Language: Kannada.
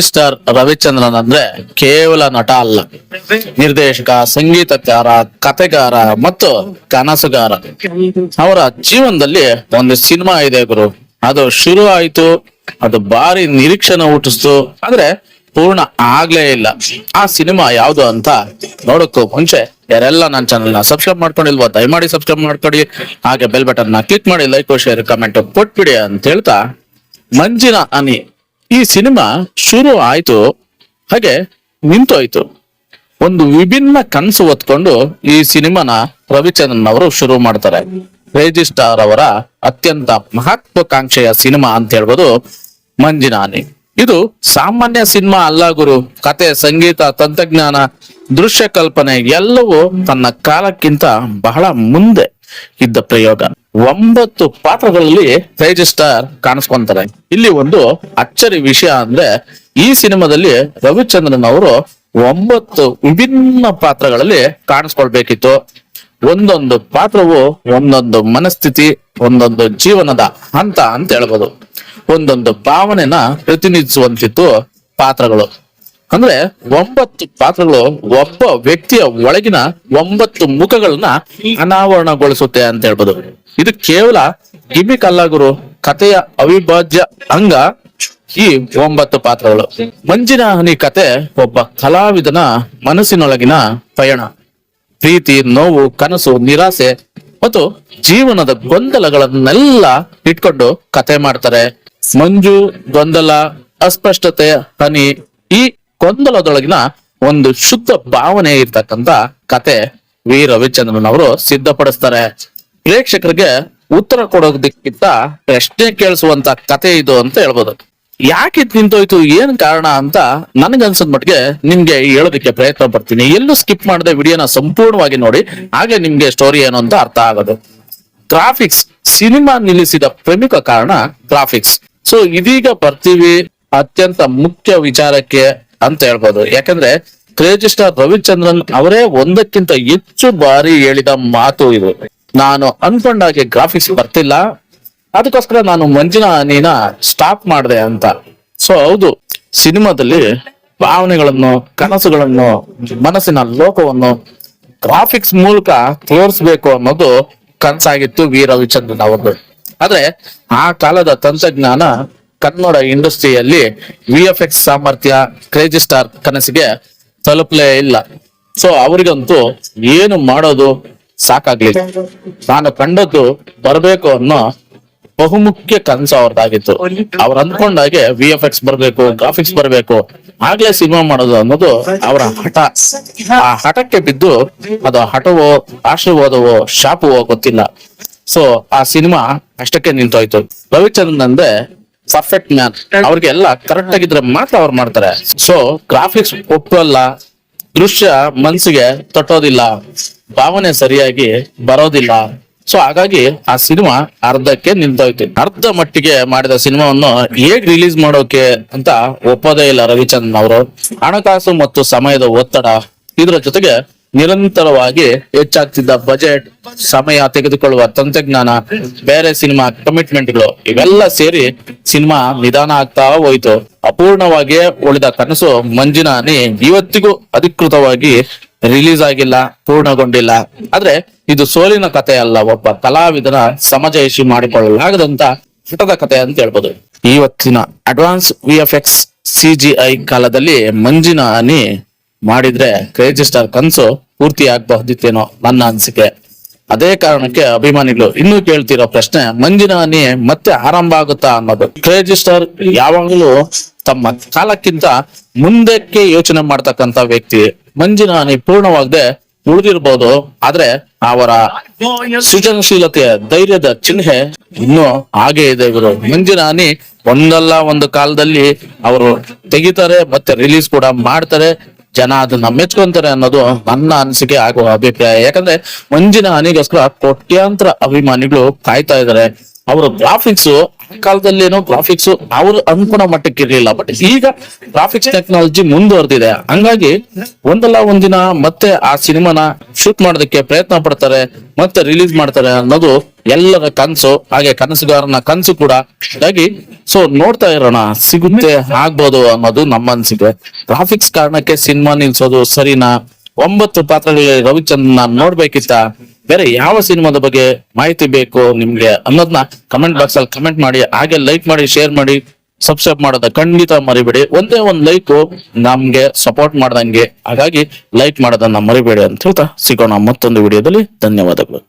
ಸ್ಟಾರ್ ರವಿಚಂದ್ರನ್ ಅಂದ್ರೆ ಕೇವಲ ನಟ ಅಲ್ಲ, ನಿರ್ದೇಶಕ, ಸಂಗೀತಕಾರ, ಕಥೆಗಾರ ಮತ್ತು ಕನಸುಗಾರ. ಅವರ ಜೀವನದಲ್ಲಿ ಒಂದು ಸಿನಿಮಾ ಇದೆ ಗುರು. ಅದು ಶುರು ಆಯ್ತು, ಅದು ಭಾರಿ ನಿರೀಕ್ಷಣೆ ಹುಟ್ಟಿಸ್ತು, ಆದ್ರೆ ಪೂರ್ಣ ಆಗ್ಲೇ ಇಲ್ಲ. ಆ ಸಿನಿಮಾ ಯಾವ್ದು ಅಂತ ನೋಡಕ್ಕೂ ಮುಂಚೆ ಯಾರೆಲ್ಲ ನನ್ನ ಚಾನಲ್ ನ ಸಬ್ಸ್ಕ್ರೈಬ್ ಮಾಡ್ಕೊಂಡಿಲ್ವಾ ದಯಮಾಡಿ ಸಬ್ಸ್ಕ್ರೈಬ್ ಮಾಡ್ಕೊಡಿ. ಹಾಗೆ ಬೆಲ್ ಬಟನ್ ನ ಕ್ಲಿಕ್ ಮಾಡಿ ಲೈಕ್ ಶೇರ್ ಕಮೆಂಟ್ ಕೊಟ್ಬಿಡಿ ಅಂತ ಹೇಳ್ತಾ, ಮಂಜಿನ ಹನಿ ಈ ಸಿನಿಮಾ ಶುರು ಆಯ್ತು, ಹಾಗೆ ನಿಂತೋಯ್ತು. ಒಂದು ವಿಭಿನ್ನ ಕನಸು ಹೊತ್ಕೊಂಡು ಈ ಸಿನಿಮಾನ ರವಿಚಂದ್ರನ್ ಅವರು ಶುರು ಮಾಡ್ತಾರೆ. ಕ್ರೇಜಿ ಸ್ಟಾರ್ ಅವರ ಅತ್ಯಂತ ಮಹತ್ವಾಕಾಂಕ್ಷೆಯ ಸಿನಿಮಾ ಅಂತ ಹೇಳ್ಬೋದು ಮಂಜಿನ ಹನಿ. ಇದು ಸಾಮಾನ್ಯ ಸಿನಿಮಾ ಅಲ್ಲ ಗುರು. ಕತೆ, ಸಂಗೀತ, ತಂತ್ರಜ್ಞಾನ, ದೃಶ್ಯ ಕಲ್ಪನೆ ಎಲ್ಲವೂ ತನ್ನ ಕಾಲಕ್ಕಿಂತ ಬಹಳ ಮುಂದೆ ಇದ್ದ ಪ್ರಯೋಗ. 9 ಪಾತ್ರಗಳಲ್ಲಿ ಕ್ರೇಜಿ ಸ್ಟಾರ್ ಕಾಣಿಸ್ಕೊಂತಾರೆ. ಇಲ್ಲಿ ಒಂದು ಅಚ್ಚರಿ ವಿಷಯ ಅಂದ್ರೆ, ಈ ಸಿನಿಮಾದಲ್ಲಿ ರವಿಚಂದ್ರನ್ ಅವರು 9 ವಿಭಿನ್ನ ಪಾತ್ರಗಳಲ್ಲಿ ಕಾಣಿಸ್ಕೊಳ್ಬೇಕಿತ್ತು. ಒಂದೊಂದು ಪಾತ್ರವು ಒಂದೊಂದು ಮನಸ್ಥಿತಿ, ಒಂದೊಂದು ಜೀವನದ ಹಂತ ಅಂತ ಹೇಳ್ಬೋದು. ಒಂದೊಂದು ಭಾವನೆನ ಪ್ರತಿನಿಧಿಸುವಂತಿತ್ತು ಪಾತ್ರಗಳು. ಅಂದ್ರೆ 9 ಪಾತ್ರಗಳು ಒಬ್ಬ ವ್ಯಕ್ತಿಯ ಒಳಗಿನ 9 ಮುಖಗಳನ್ನ ಅನಾವರಣಗೊಳಿಸುತ್ತೆ ಅಂತ ಹೇಳ್ಬೋದು. ಇದು ಕೇವಲ ಗಿಮಿಕ್ ಅಲ್ಲ ಗುರು, ಕಥೆಯ ಅವಿಭಾಜ್ಯ ಅಂಗ ಈ 9 ಪಾತ್ರಗಳು. ಮಂಜಿನ ಹನಿ ಕತೆ ಒಬ್ಬ ಕಲಾವಿದನ ಮನಸ್ಸಿನೊಳಗಿನ ಪಯಣ. ಪ್ರೀತಿ, ನೋವು, ಕನಸು, ನಿರಾಸೆ ಮತ್ತು ಜೀವನದ ಗೊಂದಲಗಳನ್ನೆಲ್ಲ ಇಟ್ಕೊಂಡು ಕತೆ ಮಾಡ್ತಾರೆ. ಮಂಜು, ಗೊಂದಲ, ಅಸ್ಪಷ್ಟತೆ, ಹನಿ, ಈ ಗೊಂದಲದೊಳಗಿನ ಒಂದು ಶುದ್ಧ ಭಾವನೆ ಇರ್ತಕ್ಕಂತ ಕತೆ ವಿ ರವಿಚಂದ್ರನ್ ಅವರು ಸಿದ್ಧಪಡಿಸ್ತಾರೆ. ಪ್ರೇಕ್ಷಕರಿಗೆ ಉತ್ತರ ಕೊಡೋದಕ್ಕಿಂತ ಪ್ರಶ್ನೆ ಕೇಳಿಸುವಂತ ಕತೆ ಇದು ಅಂತ ಹೇಳ್ಬೋದು. ಯಾಕೆ ಇದು ನಿಂತೋಯ್ತು, ಏನ್ ಕಾರಣ ಅಂತ ನನಗನ್ಸದ್ ಮಟ್ಟಿಗೆ ನಿಮ್ಗೆ ಹೇಳೋದಕ್ಕೆ ಪ್ರಯತ್ನ ಪಡ್ತೀನಿ. ಎಲ್ಲೂ ಸ್ಕಿಪ್ ಮಾಡದೆ ವಿಡಿಯೋನ ಸಂಪೂರ್ಣವಾಗಿ ನೋಡಿ, ಹಾಗೆ ನಿಮ್ಗೆ ಸ್ಟೋರಿ ಏನು ಅಂತ ಅರ್ಥ ಆಗೋದು. ಗ್ರಾಫಿಕ್ಸ್ ಸಿನಿಮಾ ನಿಲ್ಲಿಸಿದ ಪ್ರಮುಖ ಕಾರಣ ಗ್ರಾಫಿಕ್ಸ್. ಸೊ ಇದೀಗ ಬರ್ತೀವಿ ಅತ್ಯಂತ ಮುಖ್ಯ ವಿಚಾರಕ್ಕೆ ಅಂತ ಹೇಳ್ಬೋದು. ಯಾಕಂದ್ರೆ ಕ್ರೇಜಿ ಸ್ಟಾರ್ ರವಿಚಂದ್ರನ್ ಅವರೇ ಒಂದಕ್ಕಿಂತ ಹೆಚ್ಚು ಬಾರಿ ಹೇಳಿದ ಮಾತು ಇದು. ನಾನು ಅನ್ಕೊಂಡಾಗೆ ಗ್ರಾಫಿಕ್ಸ್ ಬರ್ತಿಲ್ಲ, ಅದಕ್ಕೋಸ್ಕರ ನಾನು ಮಂಜಿನ ಹನಿನ ಸ್ಟಾಪ್ ಮಾಡಿದೆ ಅಂತ. ಸೊ ಹೌದು, ಸಿನಿಮಾದಲ್ಲಿ ಭಾವನೆಗಳನ್ನು, ಕನಸುಗಳನ್ನು, ಮನಸ್ಸಿನ ಲೋಕವನ್ನು ಗ್ರಾಫಿಕ್ಸ್ ಮೂಲಕ ತೋರಿಸ್ಬೇಕು ಅನ್ನೋದು ಕನಸಾಗಿತ್ತು ವಿ ರವಿಚಂದ್ರನ್ ಅವರದು. ಆದ್ರೆ ಆ ಕಾಲದ ತಂತ್ರಜ್ಞಾನ ಕನ್ನಡ ಇಂಡಸ್ಟ್ರಿಯಲ್ಲಿ VFX ಸಾಮರ್ಥ್ಯ ಕ್ರೇಜಿ ಸ್ಟಾರ್ ಕನಸಿಗೆ ತಲುಪಲೇ ಇಲ್ಲ. ಸೊ ಅವರಿಗಂತೂ ಏನು ಮಾಡೋದು ಸಾಕಾಗ್ಲಿಲ್ಲ. ನಾನು ಕಂಡದ್ದು ಬರಬೇಕು ಅನ್ನೋ ಬಹುಮುಖ್ಯ ಕನಸು ಅವ್ರದ್ದಾಗಿತ್ತು. ಅವ್ರು ಅಂದ್ಕೊಂಡಾಗೆ VFX ಬರ್ಬೇಕು, ಗ್ರಾಫಿಕ್ಸ್ ಬರ್ಬೇಕು, ಆಗ್ಲೇ ಸಿನಿಮಾ ಮಾಡೋದು ಅನ್ನೋದು ಅವರ ಹಠ. ಆ ಹಠಕ್ಕೆ ಬಿದ್ದು ಅದು ಹಠವೋ, ಆಶೀರ್ವಾದವೋ, ಶಾಪವೋ ಗೊತ್ತಿಲ್ಲ. ಸೊ ಆ ಸಿನಿಮಾ ಅಷ್ಟಕ್ಕೆ ನಿಂತೋಯ್ತು. ರವಿಚಂದ್ರನ್ ಅಂದ್ರೆ ಪರ್ಫೆಕ್ಟ್ ಮ್ಯಾನ್. ಅವ್ರಿಗೆ ಎಲ್ಲ ಕರೆಕ್ಟ್ ಆಗಿದ್ರೆ ಮಾತ್ರ ಅವ್ರು ಮಾಡ್ತಾರೆ. ಸೊ ಗ್ರಾಫಿಕ್ಸ್ ಒಪ್ಪಲ್ಲ, ದೃಶ್ಯ ಮನ್ಸಿಗೆ ತಟ್ಟೋದಿಲ್ಲ, ಭಾವನೆ ಸರಿಯಾಗಿ ಬರೋದಿಲ್ಲ. ಸೊ ಹಾಗಾಗಿ ಆ ಸಿನಿಮಾ ಅರ್ಧಕ್ಕೆ ನಿಂತೋಯ್ತು. ಅರ್ಧ ಮಟ್ಟಿಗೆ ಮಾಡಿದ ಸಿನಿಮಾವನ್ನು ಹೇಗ್ ರಿಲೀಸ್ ಮಾಡೋಕೆ ಅಂತ ಒಪ್ಪೋದೇ ಇಲ್ಲ ರವಿಚಂದ್ರನ್ ಅವರು. ಹಣಕಾಸು ಮತ್ತು ಸಮಯದ ಒತ್ತಡ, ಇದರ ಜೊತೆಗೆ ನಿರಂತರವಾಗಿ ಹೆಚ್ಚಾಗ್ತಿದ್ದ ಬಜೆಟ್, ಸಮಯ ತೆಗೆದುಕೊಳ್ಳುವ ತಂತ್ರಜ್ಞಾನ, ಬೇರೆ ಸಿನಿಮಾ ಕಮಿಟ್ಮೆಂಟ್ಗಳು, ಇವೆಲ್ಲ ಸೇರಿ ಸಿನಿಮಾ ನಿಧಾನ ಆಗ್ತಾ ಹೋಯ್ತು. ಅಪೂರ್ಣವಾಗಿ ಉಳಿದ ಕನಸು ಮಂಜಿನ ಹನಿ ಇವತ್ತಿಗೂ ಅಧಿಕೃತವಾಗಿ ರಿಲೀಸ್ ಆಗಿಲ್ಲ, ಪೂರ್ಣಗೊಂಡಿಲ್ಲ. ಆದ್ರೆ ಇದು ಸೋಲಿನ ಕಥೆ ಅಲ್ಲ, ಒಬ್ಬ ಕಲಾವಿದನ ಸಮಜಯಿಷಿ ಮಾಡಿಕೊಳ್ಳಲಾಗದಂತ ಹಠದ ಕಥೆ ಅಂತ ಹೇಳ್ಬೋದು. ಇವತ್ತಿನ ಅಡ್ವಾನ್ಸ್ VFX CGI ಕಾಲದಲ್ಲಿ ಮಂಜಿನ ಹನಿ ಮಾಡಿದ್ರೆ ಕ್ರೇಜಿ ಸ್ಟಾರ್ ಕನ್ಸು ಪೂರ್ತಿ ಆಗಬಹುದಿತ್ತೇನೋ ನನ್ನ ಅನಿಸಿಕೆ. ಅದೇ ಕಾರಣಕ್ಕೆ ಅಭಿಮಾನಿಗಳು ಇನ್ನೂ ಕೇಳ್ತಿರೋ ಪ್ರಶ್ನೆ, ಮಂಜಿನ ಹನಿ ಮತ್ತೆ ಆರಂಭ ಆಗುತ್ತಾ ಅನ್ನೋದು. ಕ್ರೇಜಿ ಸ್ಟಾರ್ ಯಾವಾಗಲೂ ತಮ್ಮ ಕಾಲಕ್ಕಿಂತ ಮುಂದಕ್ಕೆ ಯೋಚನೆ ಮಾಡ್ತಕ್ಕಂತ ವ್ಯಕ್ತಿ. ಮಂಜಿನ ಹನಿ ಪೂರ್ಣವಾಗದೆ ಉಳಿದಿರ್ಬೋದು, ಆದ್ರೆ ಅವರ ಸೃಜನಶೀಲತೆಯ, ಧೈರ್ಯದ ಚಿಹ್ನೆ ಇನ್ನೂ ಹಾಗೆ ಇದೆ ಇವರು. ಮಂಜಿನ ಹನಿ ಒಂದಲ್ಲ ಒಂದು ಕಾಲದಲ್ಲಿ ಅವರು ತೆಗಿತಾರೆ, ಮತ್ತೆ ರಿಲೀಸ್ ಕೂಡ ಮಾಡ್ತಾರೆ, ಜನ ಅದನ್ನ ಮೆಚ್ಕೊಂತಾರೆ ಅನ್ನೋದು ನನ್ನ ಅನಿಸಿಕೆ ಆಗುವ ಅಭಿಪ್ರಾಯ. ಯಾಕಂದ್ರೆ ಮಂಜಿನ ಹನಿಗೋಸ್ಕರ ಕೋಟ್ಯಾಂತರ ಅಭಿಮಾನಿಗಳು ಕಾಯ್ತಾ ಇದ್ದಾರೆ. ಅವರ ಗ್ರಾಫಿಕ್ಸ್ ಆ ಕಾಲದಲ್ಲೇನೋ ಗ್ರಾಫಿಕ್ಸ್ ಅವ್ರು ಅನ್ಕೊಳೋ ಮಟ್ಟಕ್ಕೆ ಇರ್ಲಿಲ್ಲ, ಬಟ್ ಈಗ ಗ್ರಾಫಿಕ್ಸ್ ಟೆಕ್ನಾಲಜಿ ಮುಂದುವರೆದಿದೆ. ಹಂಗಾಗಿ ಒಂದಲ್ಲ ಒಂದಿನ ಮತ್ತೆ ಆ ಸಿನಿಮಾನ ಶೂಟ್ ಮಾಡೋದಕ್ಕೆ ಪ್ರಯತ್ನ ಪಡ್ತಾರೆ, ಮತ್ತೆ ರಿಲೀಸ್ ಮಾಡ್ತಾರೆ ಅನ್ನೋದು ಎಲ್ಲರ ಕನ್ಸು, ಹಾಗೆ ಕನಸುಗಾರನ ಕನ್ಸು ಕೂಡ. ಹಾಗಾಗಿ ಸೊ ನೋಡ್ತಾ ಇರೋಣ, ಸಿಗುತ್ತೆ ಆಗ್ಬೋದು ಅನ್ನೋದು ನಮ್ಮ ಅನ್ಸಿಕೆ. ಗ್ರಾಫಿಕ್ಸ್ ಕಾರಣಕ್ಕೆ ಸಿನಿಮಾ ನಿಲ್ಸೋದು ಸರಿನಾ? 9 ಪಾತ್ರಗಳಲ್ಲಿ ರವಿಚಂದ್ರನ್ ನೋಡ್ಬೇಕಿತ್ತ? ಬೇರೆ ಯಾವ ಸಿನಿಮಾದ ಬಗ್ಗೆ ಮಾಹಿತಿ ಬೇಕು ನಿಮ್ಗೆ ಅನ್ನೋದನ್ನ ಕಮೆಂಟ್ ಬಾಕ್ಸ್ ಅಲ್ಲಿ ಕಮೆಂಟ್ ಮಾಡಿ. ಹಾಗೆ ಲೈಕ್ ಮಾಡಿ, ಶೇರ್ ಮಾಡಿ, ಸಬ್ಸ್ಕ್ರೈಬ್ ಮಾಡೋದ ಖಂಡಿತ ಮರಿಬೇಡಿ. ಒಂದೇ ಒಂದ್ ಲೈಕ್ ನಮ್ಗೆ ಸಪೋರ್ಟ್ ಮಾಡ್ದಂಗೆ, ಹಾಗಾಗಿ ಲೈಕ್ ಮಾಡೋದನ್ನ ಮರಿಬೇಡಿ ಅಂತ ಹೇಳ್ತಾ ಸಿಗೋಣ ಮತ್ತೊಂದು ವಿಡಿಯೋದಲ್ಲಿ. ಧನ್ಯವಾದಗಳು.